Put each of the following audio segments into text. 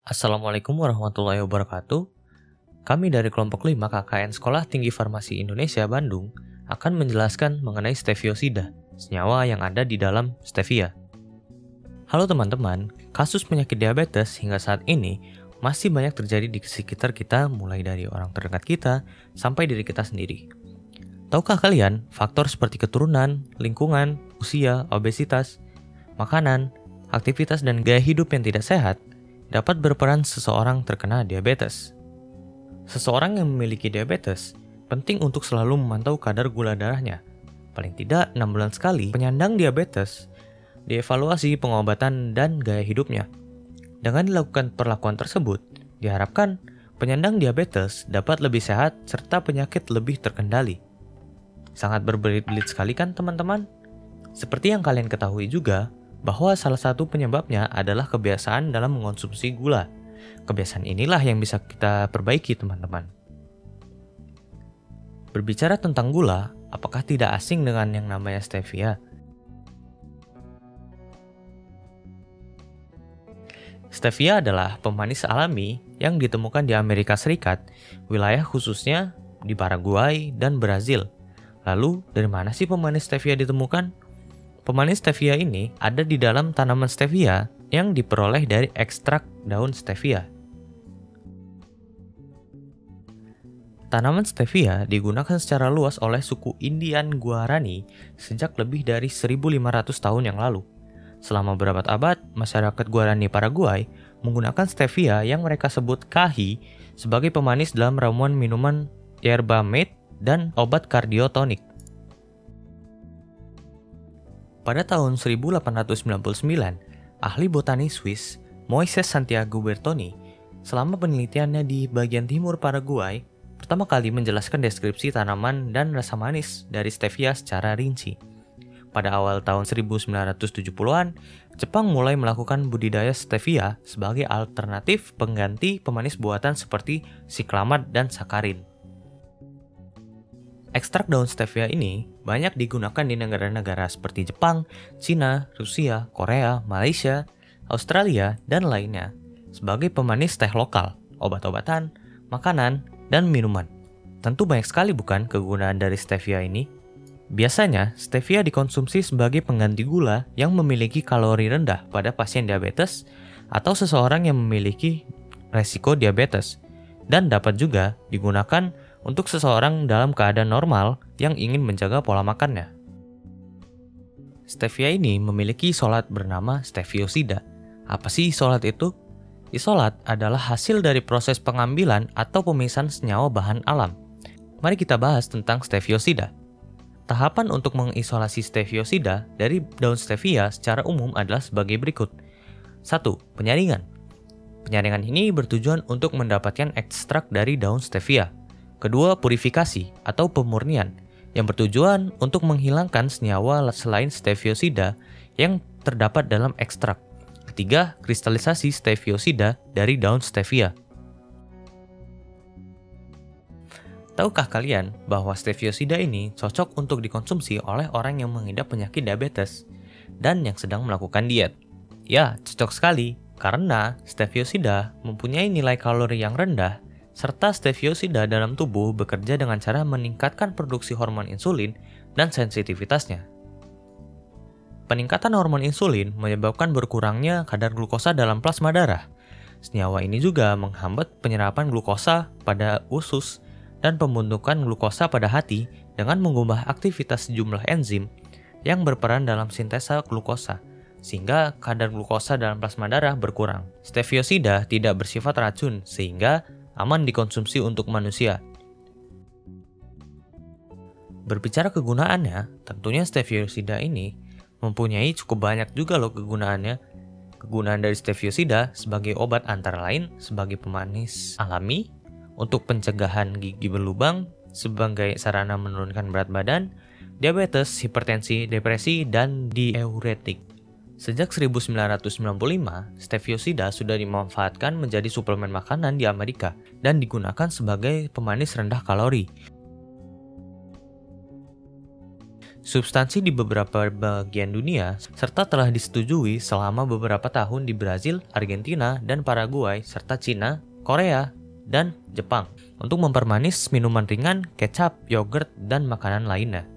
Assalamualaikum warahmatullahi wabarakatuh. Kami dari kelompok 5 KKN Sekolah Tinggi Farmasi Indonesia Bandung akan menjelaskan mengenai Steviosida, senyawa yang ada di dalam stevia. Halo teman-teman, kasus penyakit diabetes hingga saat ini masih banyak terjadi di sekitar kita, mulai dari orang terdekat kita sampai diri kita sendiri. Tahukah kalian, faktor seperti keturunan, lingkungan, usia, obesitas, makanan, aktivitas, dan gaya hidup yang tidak sehat dapat berperan seseorang terkena diabetes. Seseorang yang memiliki diabetes penting untuk selalu memantau kadar gula darahnya. Paling tidak 6 bulan sekali, penyandang diabetes dievaluasi pengobatan dan gaya hidupnya. Dengan dilakukan perlakuan tersebut, diharapkan penyandang diabetes dapat lebih sehat serta penyakit lebih terkendali. Sangat berbelit-belit sekali kan teman-teman? Seperti yang kalian ketahui juga, bahwa salah satu penyebabnya adalah kebiasaan dalam mengonsumsi gula. Kebiasaan inilah yang bisa kita perbaiki, teman-teman. Berbicara tentang gula, apakah tidak asing dengan yang namanya stevia? Stevia adalah pemanis alami yang ditemukan di Amerika Serikat, wilayah khususnya di Paraguay dan Brazil. Lalu, dari mana sih pemanis stevia ditemukan? Pemanis stevia ini ada di dalam tanaman stevia yang diperoleh dari ekstrak daun stevia. Tanaman stevia digunakan secara luas oleh suku Indian Guarani sejak lebih dari 1.500 tahun yang lalu. Selama berabad-abad, masyarakat Guarani Paraguay menggunakan stevia yang mereka sebut kahi sebagai pemanis dalam ramuan minuman yerba mate dan obat kardiotonik. Pada tahun 1899, ahli botani Swiss, Moises Santiago Bertoni, selama penelitiannya di bagian timur Paraguay, pertama kali menjelaskan deskripsi tanaman dan rasa manis dari stevia secara rinci. Pada awal tahun 1970-an, Jepang mulai melakukan budidaya stevia sebagai alternatif pengganti pemanis buatan seperti siklamat dan sakarin. Ekstrak daun stevia ini banyak digunakan di negara-negara seperti Jepang, Cina, Rusia, Korea, Malaysia, Australia, dan lainnya sebagai pemanis teh lokal, obat-obatan, makanan, dan minuman. Tentu banyak sekali bukan kegunaan dari stevia ini? Biasanya, stevia dikonsumsi sebagai pengganti gula yang memiliki kalori rendah pada pasien diabetes atau seseorang yang memiliki resiko diabetes, dan dapat juga digunakan untuk seseorang dalam keadaan normal yang ingin menjaga pola makannya. Stevia ini memiliki isolat bernama steviosida. Apa sih isolat itu? Isolat adalah hasil dari proses pengambilan atau pemisahan senyawa bahan alam. Mari kita bahas tentang steviosida. Tahapan untuk mengisolasi steviosida dari daun stevia secara umum adalah sebagai berikut. 1. Penyaringan. Penyaringan ini bertujuan untuk mendapatkan ekstrak dari daun stevia. Kedua, purifikasi atau pemurnian yang bertujuan untuk menghilangkan senyawa selain steviosida yang terdapat dalam ekstrak. Ketiga, kristalisasi steviosida dari daun stevia. Tahukah kalian bahwa steviosida ini cocok untuk dikonsumsi oleh orang yang mengidap penyakit diabetes dan yang sedang melakukan diet? Ya, cocok sekali karena steviosida mempunyai nilai kalori yang rendah serta steviosida dalam tubuh bekerja dengan cara meningkatkan produksi hormon insulin dan sensitivitasnya. Peningkatan hormon insulin menyebabkan berkurangnya kadar glukosa dalam plasma darah. Senyawa ini juga menghambat penyerapan glukosa pada usus dan pembentukan glukosa pada hati dengan mengubah aktivitas sejumlah enzim yang berperan dalam sintesa glukosa, sehingga kadar glukosa dalam plasma darah berkurang. Steviosida tidak bersifat racun, sehingga aman dikonsumsi untuk manusia. Berbicara kegunaannya, tentunya steviosida ini mempunyai cukup banyak juga loh kegunaannya. Kegunaan dari steviosida sebagai obat antara lain sebagai pemanis alami, untuk pencegahan gigi berlubang, sebagai sarana menurunkan berat badan, diabetes, hipertensi, depresi, dan diuretik. Sejak 1995, steviosida sudah dimanfaatkan menjadi suplemen makanan di Amerika dan digunakan sebagai pemanis rendah kalori. substansi di beberapa bagian dunia, serta telah disetujui selama beberapa tahun di Brazil, Argentina, dan Paraguay, serta Cina, Korea, dan Jepang untuk mempermanis minuman ringan, kecap, yogurt, dan makanan lainnya.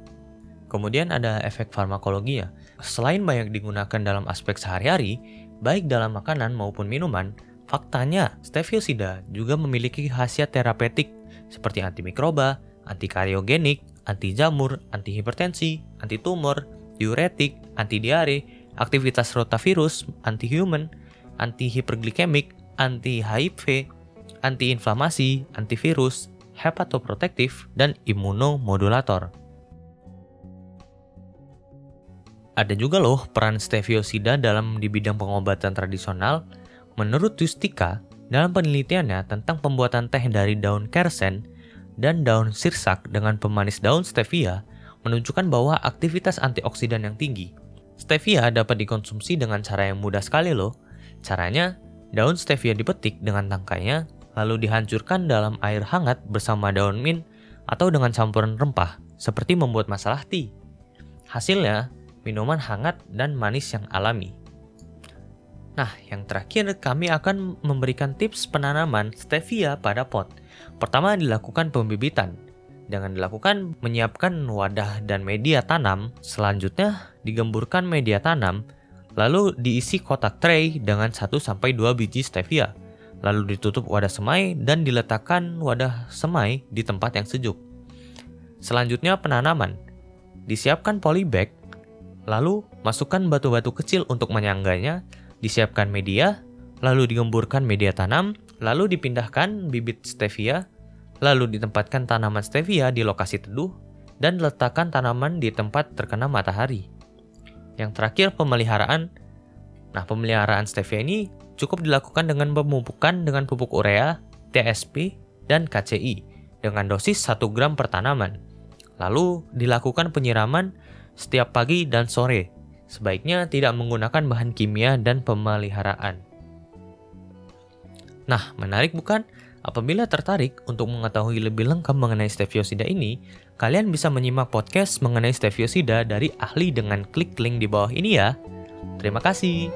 Kemudian ada efek farmakologinya. Selain banyak digunakan dalam aspek sehari-hari, baik dalam makanan maupun minuman, faktanya stevia juga memiliki khasiat terapeutik seperti antimikroba, antikariogenik, anti jamur, anti hipertensi, anti tumor, diuretik, anti diare, aktivitas rotavirus, anti human, anti hiperglikemik, anti HIV, anti inflamasi, antivirus, hepatoprotektif, dan imunomodulator. Ada juga loh peran stevia dalam di bidang pengobatan tradisional. Menurut Yustika, dalam penelitiannya tentang pembuatan teh dari daun kersen dan daun sirsak dengan pemanis daun stevia menunjukkan bahwa aktivitas antioksidan yang tinggi. Stevia dapat dikonsumsi dengan cara yang mudah sekali loh. Caranya, daun stevia dipetik dengan tangkainya, lalu dihancurkan dalam air hangat bersama daun mint atau dengan campuran rempah, seperti membuat masalah tea. Hasilnya, minuman hangat dan manis yang alami. Nah, yang terakhir kami akan memberikan tips penanaman stevia pada pot. Pertama, dilakukan pembibitan. Dengan dilakukan, menyiapkan wadah dan media tanam. Selanjutnya, digemburkan media tanam, lalu diisi kotak tray dengan 1-2 biji stevia. Lalu ditutup wadah semai dan diletakkan wadah semai di tempat yang sejuk. Selanjutnya, penanaman. Disiapkan polybag, lalu masukkan batu-batu kecil untuk menyangganya. Disiapkan media, lalu digemburkan media tanam, lalu dipindahkan bibit stevia, lalu ditempatkan tanaman stevia di lokasi teduh, dan letakkan tanaman di tempat terkena matahari. Yang terakhir, pemeliharaan. Nah, pemeliharaan stevia ini cukup dilakukan dengan pemupukan dengan pupuk urea, TSP, dan KCI dengan dosis 1 gram per tanaman. Lalu dilakukan penyiraman setiap pagi dan sore. Sebaiknya tidak menggunakan bahan kimia dan pemeliharaan. Nah, menarik bukan? Apabila tertarik untuk mengetahui lebih lengkap mengenai stevia ini, kalian bisa menyimak podcast mengenai stevia dari ahli dengan klik link di bawah ini ya. Terima kasih.